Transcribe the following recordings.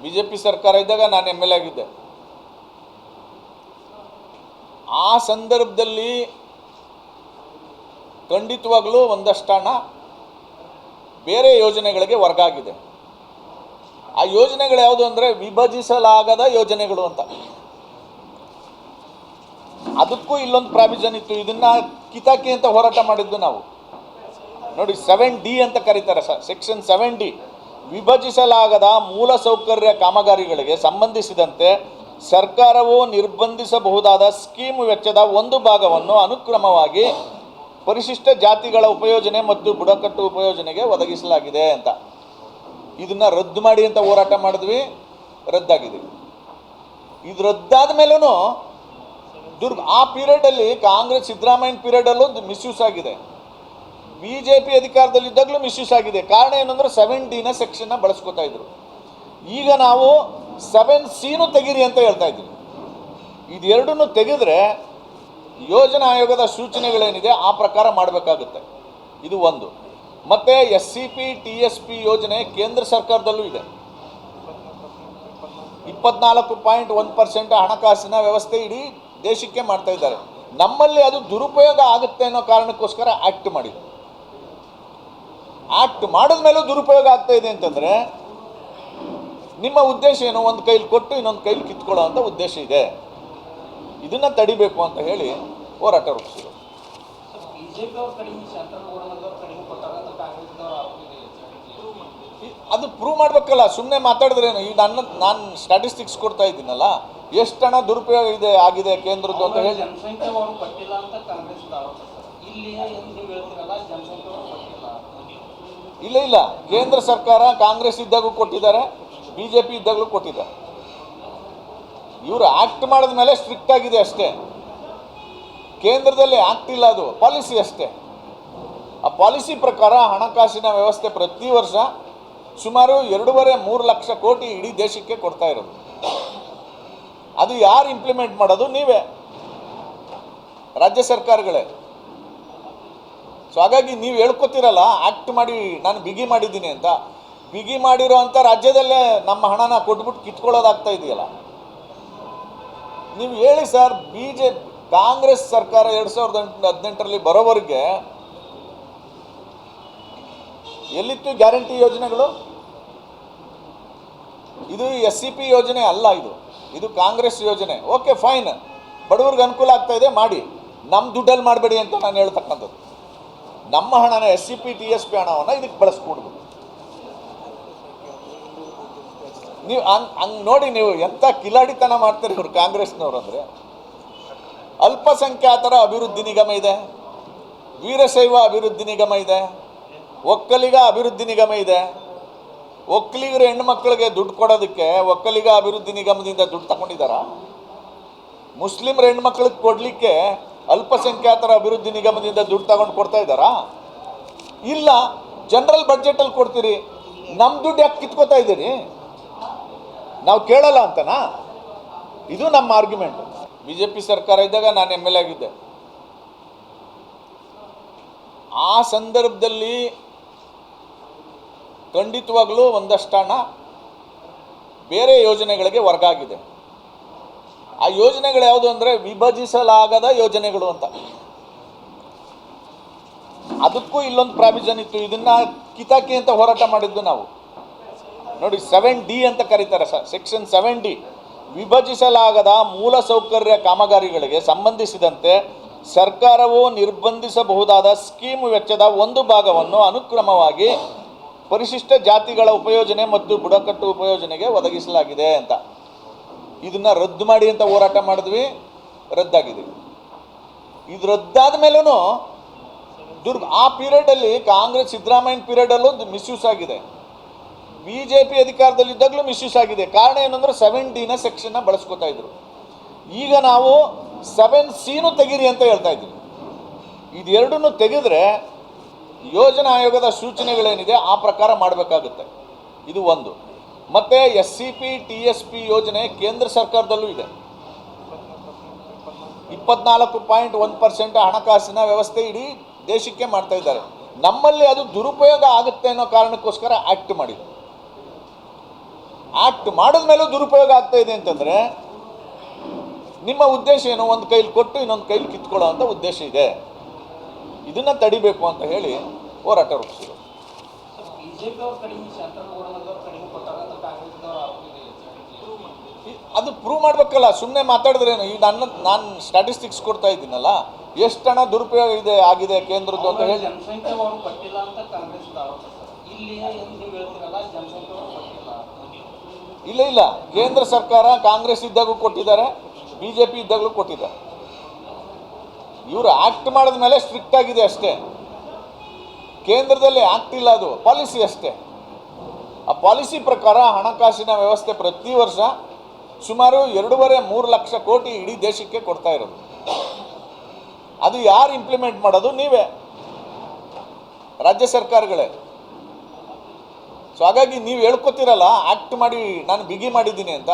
BJP ಸರ್ಕಾರ ಇದ್ದಾಗ ನಾನು MLA ಆಗಿದ್ದೆ. ಆ ಸಂದರ್ಭದಲ್ಲಿ ಖಂಡಿತವಾಗಲೂ ಒಂದಷ್ಟು ಹಣ ಬೇರೆ ಯೋಜನೆಗಳಿಗೆ ವರ್ಗಾಗಿದೆ. ಆ ಯೋಜನೆಗಳು ಯಾವುದು ಅಂದರೆ ವಿಭಜಿಸಲಾಗದ ಯೋಜನೆಗಳು ಅಂತ. ಅದಕ್ಕೂ ಇಲ್ಲೊಂದು ಪ್ರಾವಿಷನ್ ಇತ್ತು. ಇದನ್ನ ಕಿತಾಕಿ ಅಂತ ಹೋರಾಟ ಮಾಡಿದ್ದು ನಾವು. ನೋಡಿ 7D ಅಂತ ಕರೀತಾರೆ ಸರ್, ಸೆಕ್ಷನ್ 7D. ವಿಭಜಿಸಲಾಗದ ಮೂಲಸೌಕರ್ಯ ಕಾಮಗಾರಿಗಳಿಗೆ ಸಂಬಂಧಿಸಿದಂತೆ ಸರ್ಕಾರವು ನಿರ್ಬಂಧಿಸಬಹುದಾದ ಸ್ಕೀಮ್ ವೆಚ್ಚದ ಒಂದು ಭಾಗವನ್ನು ಅನುಕ್ರಮವಾಗಿ ಪರಿಶಿಷ್ಟ ಜಾತಿಗಳ ಉಪಯೋಜನೆ ಮತ್ತು ಬುಡಕಟ್ಟು ಉಪಯೋಜನೆಗೆ ಒದಗಿಸಲಾಗಿದೆ ಅಂತ. ಇದನ್ನ ರದ್ದು ಮಾಡಿ ಅಂತ ಹೋರಾಟ ಮಾಡಿದ್ವಿ, ರದ್ದಾಗಿದೆ. ಇದು ರದ್ದಾದ ಮೇಲೂ ಆ ಪೀರಿಯಡಲ್ಲಿ ಕಾಂಗ್ರೆಸ್ ಸಿದ್ದರಾಮಯ್ಯನ ಪೀರಿಯಡಲ್ಲೂ ಮಿಸ್ಯೂಸ್ ಆಗಿದೆ. BJP ಅಧಿಕಾರದಲ್ಲಿದ್ದಾಗಲೂ ಮಿಸ್ಯೂಸ್ ಆಗಿದೆ. ಕಾರಣ ಏನಂದ್ರೆ 7D ಸೆಕ್ಷನ್ನ ಬಳಸ್ಕೊತಾ ಇದ್ರು. ಈಗ ನಾವು 7Cನೂ ತೆಗೀರಿ ಅಂತ ಹೇಳ್ತಾ ಇದ್ವಿ. ಇದೆರಡನ್ನೂ ತೆಗೆದ್ರೆ ಯೋಜನಾ ಆಯೋಗದ ಸೂಚನೆಗಳೇನಿದೆ ಆ ಪ್ರಕಾರ ಮಾಡಬೇಕಾಗುತ್ತೆ. ಇದು ಒಂದು. ಮತ್ತು SCP TSP ಯೋಜನೆ ಕೇಂದ್ರ ಸರ್ಕಾರದಲ್ಲೂ ಇದೆ. 24.1% ಹಣಕಾಸಿನ ವ್ಯವಸ್ಥೆ ಇಡೀ ದೇಶಕ್ಕೆ ಮಾಡ್ತಾ ಇದ್ದಾರೆ. ನಮ್ಮಲ್ಲಿ ಅದು ದುರುಪಯೋಗ ಆಗುತ್ತೆ ಅನ್ನೋ ಕಾರಣಕ್ಕೋಸ್ಕರ ಆ್ಯಕ್ಟ್ ಮಾಡಿದ್ರು. ಆ್ಯಕ್ಟ್ ಮಾಡಿದ ಮೇಲೂ ದುರುಪಯೋಗ ಆಗ್ತಾ ಇದೆ ಅಂತಂದರೆ ನಿಮ್ಮ ಉದ್ದೇಶ ಏನು? ಒಂದು ಕೈಲಿ ಕೊಟ್ಟು ಇನ್ನೊಂದು ಕೈಲಿ ಕಿತ್ಕೊಳ್ಳೋ ಅಂತ ಉದ್ದೇಶ ಇದೆ. ಇದನ್ನು ತಡಿಬೇಕು ಅಂತ ಹೇಳಿ ಹೋರಾಟ ರೂಪಿಸಿದ್ರು. ಅದು ಪ್ರೂವ್ ಮಾಡಬೇಕಲ್ಲ, ಸುಮ್ಮನೆ ಮಾತಾಡಿದ್ರೇನು? ಈಗ ನಾನು ಸ್ಟ್ಯಾಟಿಸ್ಟಿಕ್ಸ್ ಕೊಡ್ತಾ ಇದ್ದೀನಲ್ಲ, ಎಷ್ಟು ಹಣ ದುರುಪಯೋಗ ಇದೆ ಆಗಿದೆ ಕೇಂದ್ರದ್ದು ಅಂತ ಹೇಳಿ. ಇಲ್ಲ, ಕೇಂದ್ರ ಸರ್ಕಾರ ಕಾಂಗ್ರೆಸ್ ಇದ್ದಾಗೂ ಕೊಟ್ಟಿದ್ದಾರೆ, BJP ಇದ್ದಾಗಲೂ ಕೊಟ್ಟಿದ್ದಾರೆ. ಇವರು ಆ್ಯಕ್ಟ್ ಮಾಡಿದ ಮೇಲೆ ಸ್ಟ್ರಿಕ್ಟ್ ಆಗಿದೆ ಅಷ್ಟೇ. ಕೇಂದ್ರದಲ್ಲಿ ಆ್ಯಕ್ಟ್ ಇಲ್ಲ, ಅದು ಪಾಲಿಸಿ ಅಷ್ಟೇ. ಆ ಪಾಲಿಸಿ ಪ್ರಕಾರ ಹಣಕಾಸಿನ ವ್ಯವಸ್ಥೆ ಪ್ರತಿ ವರ್ಷ ಸುಮಾರು 2.5-3 ಲಕ್ಷ ಕೋಟಿ ಇಡೀ ದೇಶಕ್ಕೆ ಕೊಡ್ತಾ ಇರೋದು. ಅದು ಯಾರು ಇಂಪ್ಲಿಮೆಂಟ್ ಮಾಡೋದು? ನೀವೇ, ರಾಜ್ಯ ಸರ್ಕಾರಗಳೇ. ಸೊ ಹಾಗಾಗಿ ನೀವು ಹೇಳ್ಕೊತಿರಲ್ಲ ಆ್ಯಕ್ಟ್ ಮಾಡಿ ನಾನು ಬಿಗಿ ಮಾಡಿದ್ದೀನಿ ಅಂತ. ಬಿಗಿ ಮಾಡಿರೋ ಅಂಥ ರಾಜ್ಯದಲ್ಲೇ ನಮ್ಮ ಹಣನ ಕೊಟ್ಬಿಟ್ಟು ಕಿತ್ಕೊಳ್ಳೋದಾಗ್ತಾ ಇದೆಯಲ್ಲ. ನೀವು ಹೇಳಿ ಸರ್, ಕಾಂಗ್ರೆಸ್ ಸರ್ಕಾರ 2018ರಲ್ಲಿ ಬರೋವರೆಗೆ ಎಲ್ಲಿತ್ತು ಗ್ಯಾರಂಟಿ ಯೋಜನೆಗಳು? ಇದು SCP ಯೋಜನೆ ಅಲ್ಲ, ಇದು ಕಾಂಗ್ರೆಸ್ ಯೋಜನೆ. ಓಕೆ ಫೈನ್, ಬಡವ್ರಿಗೆ ಅನುಕೂಲ ಆಗ್ತಾ ಇದೆ ಮಾಡಿ, ನಮ್ಮ ದುಡ್ಡಲ್ಲಿ ಮಾಡಬೇಡಿ ಅಂತ ನಾನು ಹೇಳ್ತಕ್ಕಂಥದ್ದು. ನಮ್ಮ ಹಣನ SCP TSP ಹಣವನ್ನು ಇದಕ್ಕೆ ಬಳಸ್ಕೊಡ್ಬೋದು. ನೀವು ಹಂಗೆ ನೋಡಿ, ನೀವು ಎಂಥ ಕಿಲಾಡಿತನ ಮಾಡ್ತಾರೆ ಇವರು ಕಾಂಗ್ರೆಸ್ನವ್ರು ಅಂದರೆ. ಅಲ್ಪಸಂಖ್ಯಾತರ ಅಭಿವೃದ್ಧಿ ನಿಗಮ ಇದೆ, ವೀರಶೈವ ಅಭಿವೃದ್ಧಿ ನಿಗಮ ಇದೆ, ಒಕ್ಕಲಿಗ ಅಭಿವೃದ್ಧಿ ನಿಗಮ ಇದೆ. ಒಕ್ಕಲಿಗರು ಹೆಣ್ಣು ಮಕ್ಕಳಿಗೆ ದುಡ್ಡು ಕೊಡೋದಕ್ಕೆ ಒಕ್ಕಲಿಗ ಅಭಿವೃದ್ಧಿ ನಿಗಮದಿಂದ ದುಡ್ಡು ತಗೊಂಡಿದ್ದಾರಾ? ಮುಸ್ಲಿಮರ ಹೆಣ್ಣು ಮಕ್ಕಳಿಗೆ ಕೊಡಲಿಕ್ಕೆ ಅಲ್ಪಸಂಖ್ಯಾತರ ಅಭಿವೃದ್ಧಿ ನಿಗಮದಿಂದ ದುಡ್ಡು ತಗೊಂಡು ಕೊಡ್ತಾ ಇದ್ದಾರಾ? ಇಲ್ಲ. ಜನರಲ್ ಬಡ್ಜೆಟಲ್ಲಿ ಕೊಡ್ತೀರಿ, ನಮ್ಮ ದುಡ್ಡು ಯಾಕೆ ಕಿತ್ಕೋತಾ ಇದ್ದೀರಿ? ನಾವು ಕೇಳಲ್ಲ ಅಂತನಾ? ಇದು ನಮ್ಮ ಆರ್ಗ್ಯುಮೆಂಟ್. BJP ಸರ್ಕಾರ ಇದ್ದಾಗ ನಾನು MLA ಆಗಿದ್ದೆ. ಆ ಸಂದರ್ಭದಲ್ಲಿ ಖಂಡಿತವಾಗಲೂ ಒಂದಷ್ಟು ಹಣ ಬೇರೆ ಯೋಜನೆಗಳಿಗೆ ವರ್ಗಾಗಿದೆ. ಆ ಯೋಜನೆಗಳು ಯಾವುದು ಅಂದರೆ ವಿಭಜಿಸಲಾಗದ ಯೋಜನೆಗಳು ಅಂತ. ಅದಕ್ಕೂ ಇಲ್ಲೊಂದು ಪ್ರಾವಿಷನ್ ಇತ್ತು. ಇದನ್ನ ಕಿತಾಕಿ ಅಂತ ಹೋರಾಟ ಮಾಡಿದ್ದು ನಾವು. ನೋಡಿ 7D ಅಂತ ಕರೀತಾರೆ ಸರ್, ಸೆಕ್ಷನ್ 7D. ವಿಭಜಿಸಲಾಗದ ಮೂಲಸೌಕರ್ಯ ಕಾಮಗಾರಿಗಳಿಗೆ ಸಂಬಂಧಿಸಿದಂತೆ ಸರ್ಕಾರವು ನಿರ್ಬಂಧಿಸಬಹುದಾದ ಸ್ಕೀಮ್ ವೆಚ್ಚದ ಒಂದು ಭಾಗವನ್ನು ಅನುಕ್ರಮವಾಗಿ ಪರಿಶಿಷ್ಟ ಜಾತಿಗಳ ಉಪಯೋಜನೆ ಮತ್ತು ಬುಡಕಟ್ಟು ಉಪಯೋಜನೆಗೆ ಒದಗಿಸಲಾಗಿದೆ ಅಂತ. ಇದನ್ನ ರದ್ದು ಮಾಡಿ ಅಂತ ಹೋರಾಟ ಮಾಡಿದ್ವಿ, ರದ್ದಾಗಿದೆ. ಇದು ರದ್ದಾದ ಮೇಲೂ ಆ ಪೀರಿಯಡಲ್ಲಿ ಕಾಂಗ್ರೆಸ್ ಸಿದ್ದರಾಮಯ್ಯನ ಪೀರಿಯಡಲ್ಲೂ ಮಿಸ್ಯೂಸ್ ಆಗಿದೆ. BJP ಅಧಿಕಾರದಲ್ಲಿದ್ದಾಗಲೂ ಮಿಸ್ಯೂಸ್ ಆಗಿದೆ. ಕಾರಣ ಏನಂದ್ರೆ 7D ಸೆಕ್ಷನ್ನ ಬಳಸ್ಕೊತಾ ಇದ್ರು. ಈಗ ನಾವು 7Cನೂ ತೆಗೀರಿ ಅಂತ ಹೇಳ್ತಾ ಇದ್ವಿ. ಇದೆರಡನ್ನೂ ತೆಗೆದ್ರೆ ಯೋಜನಾ ಆಯೋಗದ ಸೂಚನೆಗಳೇನಿದೆ ಆ ಪ್ರಕಾರ ಮಾಡಬೇಕಾಗುತ್ತೆ. ಇದು ಒಂದು. ಮತ್ತು SCP TSP ಯೋಜನೆ ಕೇಂದ್ರ ಸರ್ಕಾರದಲ್ಲೂ ಇದೆ. 24.1% ಹಣಕಾಸಿನ ವ್ಯವಸ್ಥೆ ಇಡೀ ದೇಶಕ್ಕೆ ಮಾಡ್ತಾ ಇದ್ದಾರೆ. ನಮ್ಮಲ್ಲಿ ಅದು ದುರುಪಯೋಗ ಆಗುತ್ತೆ ಅನ್ನೋ ಕಾರಣಕ್ಕೋಸ್ಕರ ಆ್ಯಕ್ಟ್ ಮಾಡಿದ್ರು. ಆಕ್ಟ್ ಮಾಡಿದ ಮೇಲೂ ದುರುಪಯೋಗ ಆಗ್ತಾ ಇದೆ ಅಂತಂದರೆ ನಿಮ್ಮ ಉದ್ದೇಶ ಏನು? ಒಂದು ಕೈಲಿ ಕೊಟ್ಟು ಇನ್ನೊಂದು ಕೈಲಿ ಕಿತ್ಕೊಳ್ಳೋ ಅಂತ ಉದ್ದೇಶ ಇದೆ. ಇದನ್ನು ತಡಿಬೇಕು ಅಂತ ಹೇಳಿ ಹೋರಾಟ ರೂಪಿಸಿದ್ರು. ಅದು ಪ್ರೂವ್ ಮಾಡಬೇಕಲ್ಲ, ಸುಮ್ಮನೆ ಮಾತಾಡಿದ್ರೇನು? ಈಗ ನಾನು ಸ್ಟ್ಯಾಟಿಸ್ಟಿಕ್ಸ್ ಕೊಡ್ತಾ ಇದ್ದೀನಲ್ಲ, ಎಷ್ಟು ಹಣ ದುರುಪಯೋಗ ಇದೆ ಆಗಿದೆ ಕೇಂದ್ರದ್ದು ಅಂತ ಹೇಳಿ. ಇಲ್ಲ ಇಲ್ಲ, ಕೇಂದ್ರ ಸರ್ಕಾರ ಕಾಂಗ್ರೆಸ್ ಇದ್ದಾಗೂ ಕೊಟ್ಟಿದ್ದಾರೆ, BJP ಇದ್ದಾಗಲೂ ಕೊಟ್ಟಿದ್ದಾರೆ. ಇವರು ಆಕ್ಟ್ ಮಾಡಿದ ಮೇಲೆ ಸ್ಟ್ರಿಕ್ಟ್ ಆಗಿದೆ ಅಷ್ಟೇ. ಕೇಂದ್ರದಲ್ಲಿ ಆಕ್ಟ್ ಇಲ್ಲ, ಅದು ಪಾಲಿಸಿ ಅಷ್ಟೇ. ಆ ಪಾಲಿಸಿ ಪ್ರಕಾರ ಹಣಕಾಸಿನ ವ್ಯವಸ್ಥೆ ಪ್ರತಿ ವರ್ಷ ಸುಮಾರು 2.5-3 ಲಕ್ಷ ಕೋಟಿ ಇಡೀ ದೇಶಕ್ಕೆ ಕೊಡ್ತಾ ಇರೋದು. ಅದು ಯಾರು ಇಂಪ್ಲಿಮೆಂಟ್ ಮಾಡೋದು? ನೀವೇ, ರಾಜ್ಯ ಸರ್ಕಾರಗಳೇ. ಸೊ ಹಾಗಾಗಿ ನೀವು ಹೇಳ್ಕೊತಿರಲ್ಲ ಆಕ್ಟ್ ಮಾಡಿ ನಾನು ಬಿಗಿ ಮಾಡಿದ್ದೀನಿ ಅಂತ.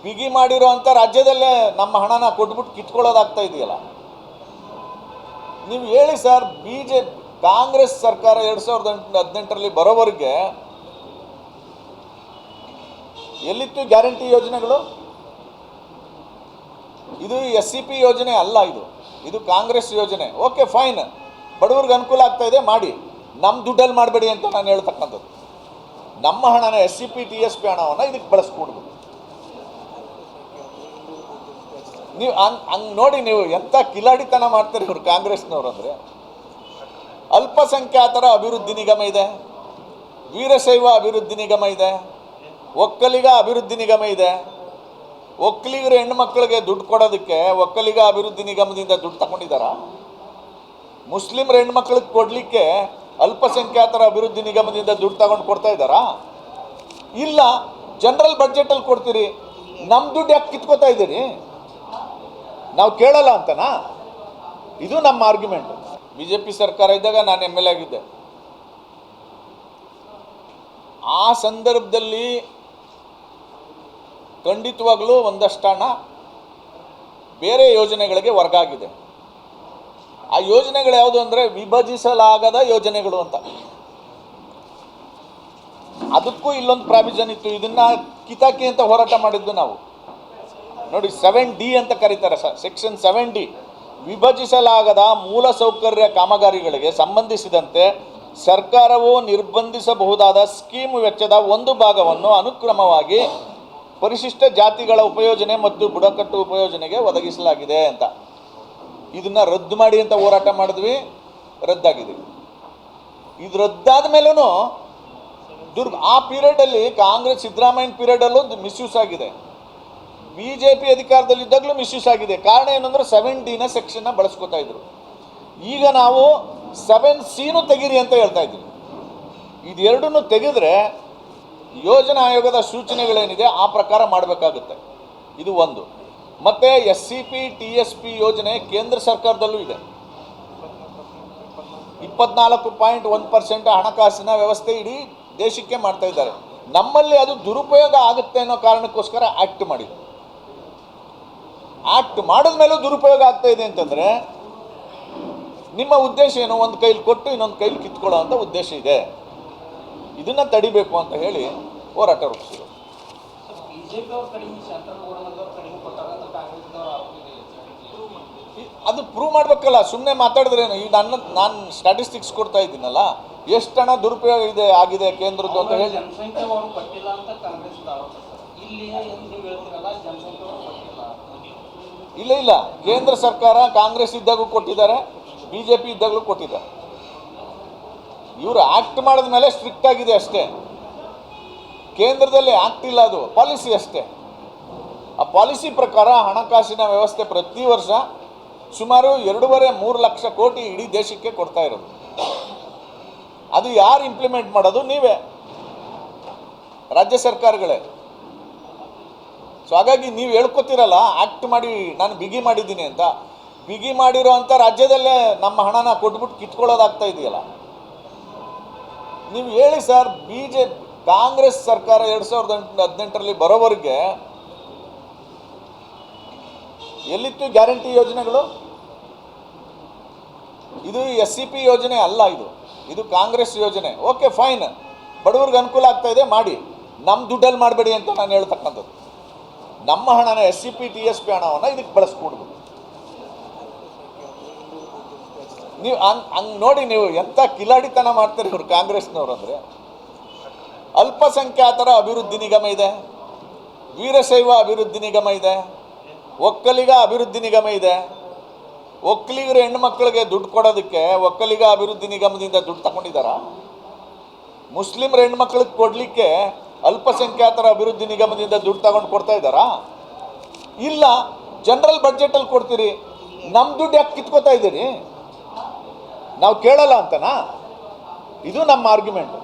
ಬಿಗಿ ಮಾಡಿರೋ ಅಂತ ರಾಜ್ಯದಲ್ಲೇ ನಮ್ಮ ಹಣನ ಕೊಟ್ಬಿಟ್ಟು ಕಿತ್ಕೊಳ್ಳೋದಾಗ್ತಾ ಇದೆಯಲ್ಲ. ನೀವು ಹೇಳಿ ಸರ್, ಕಾಂಗ್ರೆಸ್ ಸರ್ಕಾರ 2018ರಲ್ಲಿ ಬರೋವರೆಗೆ ಎಲ್ಲಿತ್ತು ಗ್ಯಾರಂಟಿ ಯೋಜನೆಗಳು? ಇದು SCP ಯೋಜನೆ ಅಲ್ಲ, ಇದು ಕಾಂಗ್ರೆಸ್ ಯೋಜನೆ. ಓಕೆ ಫೈನ್, ಬಡವ್ರಿಗೆ ಅನುಕೂಲ ಆಗ್ತಾ ಇದೆ ಮಾಡಿ, ನಮ್ಮ ದುಡ್ಡಲ್ಲಿ ಮಾಡಬೇಡಿ ಅಂತ ನಾನು ಹೇಳ್ತಕ್ಕಂಥದ್ದು. ನಮ್ಮ ಹಣನ SCP TSP ಹಣವನ್ನು ಇದಕ್ಕೆ ಬಳಸ್ಕೊಡ್ಬೋದು. ನೀವು ಹಂಗೆ ನೋಡಿ, ನೀವು ಎಂಥ ಕಿಲಾಡಿತನ ಮಾಡ್ತೀರಿ ಇವರು ಕಾಂಗ್ರೆಸ್ನವ್ರು ಅಂದರೆ. ಅಲ್ಪಸಂಖ್ಯಾತರ ಅಭಿವೃದ್ಧಿ ನಿಗಮ ಇದೆ, ವೀರಶೈವ ಅಭಿವೃದ್ಧಿ ನಿಗಮ ಇದೆ, ಒಕ್ಕಲಿಗ ಅಭಿವೃದ್ಧಿ ನಿಗಮ ಇದೆ. ಒಕ್ಕಲಿಗರು ಹೆಣ್ಣು ಮಕ್ಕಳಿಗೆ ದುಡ್ಡು ಕೊಡೋದಕ್ಕೆ ಒಕ್ಕಲಿಗ ಅಭಿವೃದ್ಧಿ ನಿಗಮದಿಂದ ದುಡ್ಡು ತಗೊಂಡಿದ್ದಾರ? ಮುಸ್ಲಿಮ್ರ ಹೆಣ್ಮಕ್ಳಿಗೆ ಕೊಡಲಿಕ್ಕೆ ಅಲ್ಪಸಂಖ್ಯಾತರ ಅಭಿವೃದ್ಧಿ ನಿಗಮದಿಂದ ದುಡ್ಡು ತಗೊಂಡು ಕೊಡ್ತಾ ಇದ್ದಾರಾ? ಇಲ್ಲ. ಜನರಲ್ ಬಡ್ಜೆಟಲ್ಲಿ ಕೊಡ್ತೀರಿ, ನಮ್ಮ ದುಡ್ಡು ಯಾಕೆ ಕಿತ್ಕೋತಾ ಇದ್ದೀರಿ? ನಾವು ಕೇಳಲ್ಲ ಅಂತನಾ? ಇದು ನಮ್ಮ ಆರ್ಗ್ಯುಮೆಂಟ್. BJP ಸರ್ಕಾರ ಇದ್ದಾಗ ನಾನು MLA ಆಗಿದ್ದೆ. ಆ ಸಂದರ್ಭದಲ್ಲಿ ಖಂಡಿತವಾಗ್ಲೂ ಒಂದಷ್ಟು ಹಣ ಬೇರೆ ಯೋಜನೆಗಳಿಗೆ ವರ್ಗ ಆಗಿದೆ. ಆ ಯೋಜನೆಗಳು ಯಾವುದು ಅಂದರೆ ವಿಭಜಿಸಲಾಗದ ಯೋಜನೆಗಳು ಅಂತ. ಅದಕ್ಕೂ ಇಲ್ಲೊಂದು ಪ್ರಾವಿಷನ್ ಇತ್ತು, ಇದನ್ನ ಕಿತಾಕಿ ಅಂತ ಹೋರಾಟ ಮಾಡಿದ್ದು ನಾವು. ನೋಡಿ, 7D ಅಂತ ಕರೀತಾರೆ, ಸೆಕ್ಷನ್ 7D. ವಿಭಜಿಸಲಾಗದ ಮೂಲಸೌಕರ್ಯ ಕಾಮಗಾರಿಗಳಿಗೆ ಸಂಬಂಧಿಸಿದಂತೆ ಸರ್ಕಾರವು ನಿರ್ಬಂಧಿಸಬಹುದಾದ ಸ್ಕೀಮ್ ವೆಚ್ಚದ ಒಂದು ಭಾಗವನ್ನು ಅನುಕ್ರಮವಾಗಿ ಪರಿಶಿಷ್ಟ ಜಾತಿಗಳ ಉಪಯೋಜನೆ ಮತ್ತು ಬುಡಕಟ್ಟು ಉಪಯೋಜನೆಗೆ ಒದಗಿಸಲಾಗಿದೆ ಅಂತ. ಇದನ್ನು ರದ್ದು ಮಾಡಿ ಅಂತ ಹೋರಾಟ ಮಾಡಿದ್ವಿ, ರದ್ದಾಗಿದೆ. ಇದು ರದ್ದಾದ ಮೇಲೂ ಆ ಪೀರಿಯಡಲ್ಲಿ ಕಾಂಗ್ರೆಸ್ ಸಿದ್ದರಾಮಯ್ಯನ ಪೀರಿಯಡಲ್ಲೂ ಮಿಸ್ಯೂಸ್ ಆಗಿದೆ, BJP ಅಧಿಕಾರದಲ್ಲಿದ್ದಾಗಲೂ ಮಿಸ್ಯೂಸ್ ಆಗಿದೆ. ಕಾರಣ ಏನಂದ್ರೆ 7Dನ ಸೆಕ್ಷನ್ನ ಬಳಸ್ಕೊತಾ ಇದ್ರು. ಈಗ ನಾವು 7Cನೂ ತೆಗೀರಿ ಅಂತ ಹೇಳ್ತಾ ಇದ್ವಿ. ಇದೆರಡನ್ನೂ ತೆಗೆದ್ರೆ ಯೋಜನಾ ಆಯೋಗದ ಸೂಚನೆಗಳೇನಿದೆ ಆ ಪ್ರಕಾರ ಮಾಡಬೇಕಾಗುತ್ತೆ. ಇದು ಒಂದು. ಮತ್ತು SCP TSP ಯೋಜನೆ ಕೇಂದ್ರ ಸರ್ಕಾರದಲ್ಲೂ ಇದೆ. 24.1% ಹಣಕಾಸಿನ ವ್ಯವಸ್ಥೆ ಇಡೀ ದೇಶಕ್ಕೆ ಮಾಡ್ತಾ ಇದ್ದಾರೆ. ನಮ್ಮಲ್ಲಿ ಅದು ದುರುಪಯೋಗ ಆಗುತ್ತೆ ಅನ್ನೋ ಕಾರಣಕ್ಕೋಸ್ಕರ ಆಕ್ಟ್ ಮಾಡಿದೆ. ಆಕ್ಟ್ ಮಾಡಿದ ಮೇಲೂ ದುರುಪಯೋಗ ಆಗ್ತಾ ಇದೆ ಅಂತಂದರೆ ನಿಮ್ಮ ಉದ್ದೇಶ ಏನು? ಒಂದು ಕೈಲಿ ಕೊಟ್ಟು ಇನ್ನೊಂದು ಕೈಲಿ ಕಿತ್ಕೊಳ್ಳೋ ಅಂತ ಉದ್ದೇಶ ಇದೆ. ಇದನ್ನು ತಡಿಬೇಕು ಅಂತ ಹೇಳಿ ಹೋರಾಟ ರೂಪಿಸಿದ್ರು. ಅದು ಪ್ರೂವ್ ಮಾಡಬೇಕಲ್ಲ, ಸುಮ್ಮನೆ ಮಾತಾಡಿದ್ರೇನು? ಈಗ ನಾನು ಸ್ಟ್ಯಾಟಿಸ್ಟಿಕ್ಸ್ ಕೊಡ್ತಾ ಇದ್ದೀನಲ್ಲ, ಎಷ್ಟು ಹಣ ದುರುಪಯೋಗ ಇದೆ ಆಗಿದೆ ಕೇಂದ್ರದ್ದು ಅಂತ ಹೇಳಿ. ಇಲ್ಲ ಇಲ್ಲ, ಕೇಂದ್ರ ಸರ್ಕಾರ ಕಾಂಗ್ರೆಸ್ ಇದ್ದಾಗೂ ಕೊಟ್ಟಿದ್ದಾರೆ, BJP ಇದ್ದಾಗಲೂ ಕೊಟ್ಟಿದ್ದಾರೆ. ಇವರು ಆಕ್ಟ್ ಮಾಡಿದ ಮೇಲೆ ಸ್ಟ್ರಿಕ್ಟ್ ಆಗಿದೆ ಅಷ್ಟೇ. ಕೇಂದ್ರದಲ್ಲಿ ಆಕ್ಟ್ ಇಲ್ಲ, ಅದು ಪಾಲಿಸಿ ಅಷ್ಟೇ. ಆ ಪಾಲಿಸಿ ಪ್ರಕಾರ ಹಣಕಾಸಿನ ವ್ಯವಸ್ಥೆ ಪ್ರತಿ ವರ್ಷ ಸುಮಾರು 2.5-3 ಲಕ್ಷ ಕೋಟಿ ಇಡೀ ದೇಶಕ್ಕೆ ಕೊಡ್ತಾ ಇರೋದು. ಅದು ಯಾರು ಇಂಪ್ಲಿಮೆಂಟ್ ಮಾಡೋದು? ನೀವೇ, ರಾಜ್ಯ ಸರ್ಕಾರಗಳೇ. ಸೊ ಹಾಗಾಗಿ ನೀವು ಹೇಳ್ಕೊತಿರಲ್ಲ ಆಕ್ಟ್ ಮಾಡಿ ನಾನು ಬಿಗಿ ಮಾಡಿದ್ದೀನಿ ಅಂತ. ಬಿಗಿ ಮಾಡಿರೋ ಅಂತ ರಾಜ್ಯದಲ್ಲೇ ನಮ್ಮ ಹಣನ ಕೊಟ್ಬಿಟ್ಟು ಕಿತ್ಕೊಳ್ಳೋದಾಗ್ತಾ ಇದೆಯಲ್ಲ. ನೀವು ಹೇಳಿ ಸರ್, ಕಾಂಗ್ರೆಸ್ ಸರ್ಕಾರ 2018ರಲ್ಲಿ ಬರೋವರೆಗೆ ಎಲ್ಲಿತ್ತು ಗ್ಯಾರಂಟಿ ಯೋಜನೆಗಳು? ಇದು SCP ಯೋಜನೆ ಅಲ್ಲ, ಇದು ಕಾಂಗ್ರೆಸ್ ಯೋಜನೆ. ಓಕೆ ಫೈನ್, ಬಡವ್ರಿಗೆ ಅನುಕೂಲ ಆಗ್ತಾ ಇದೆ ಮಾಡಿ, ನಮ್ಮ ದುಡ್ಡಲ್ಲಿ ಮಾಡಬೇಡಿ ಅಂತ ನಾನು ಹೇಳ್ತಕ್ಕಂಥದ್ದು. ನಮ್ಮ ಹಣನ SCP-TSP ಹಣವನ್ನು ಇದಕ್ಕೆ ಬಳಸ್ಕೊಡ್ದು. ನೀವು ಹಂಗೆ ನೋಡಿ, ನೀವು ಎಂಥ ಕಿಲಾಡಿತನ ಮಾಡ್ತಾರೆ ಇವರು ಕಾಂಗ್ರೆಸ್ನವ್ರು ಅಂದರೆ. ಅಲ್ಪಸಂಖ್ಯಾತರ ಅಭಿವೃದ್ಧಿ ನಿಗಮ ಇದೆ, ವೀರಶೈವ ಅಭಿವೃದ್ಧಿ ನಿಗಮ ಇದೆ, ಒಕ್ಕಲಿಗ ಅಭಿವೃದ್ಧಿ ನಿಗಮ ಇದೆ. ಒಕ್ಕಲಿಗರು ಹೆಣ್ಣುಮಕ್ಕಳಿಗೆ ದುಡ್ಡು ಕೊಡೋದಕ್ಕೆ ಒಕ್ಕಲಿಗ ಅಭಿವೃದ್ಧಿ ನಿಗಮದಿಂದ ದುಡ್ಡು ತಗೊಂಡಿದ್ದಾರಾ? ಮುಸ್ಲಿಮರ ಹೆಣ್ಮಕ್ಳಿಗೆ ಕೊಡಲಿಕ್ಕೆ ಅಲ್ಪಸಂಖ್ಯಾತರ ಅಭಿವೃದ್ಧಿ ನಿಗಮದಿಂದ ದುಡ್ಡು ತಗೊಂಡು ಕೊಡ್ತಾ ಇದ್ದಾರಾ? ಇಲ್ಲ. ಜನರಲ್ ಬಡ್ಜೆಟಲ್ಲಿ ಕೊಡ್ತೀರಿ, ನಮ್ಮ ದುಡ್ಡು ಯಾಕೆ ಕಿತ್ಕೋತಾ ಇದ್ದೀರಿ? ನಾವು ಕೇಳಲ್ಲ ಅಂತನಾ? ಇದು ನಮ್ಮ ಆರ್ಗ್ಯುಮೆಂಟ್.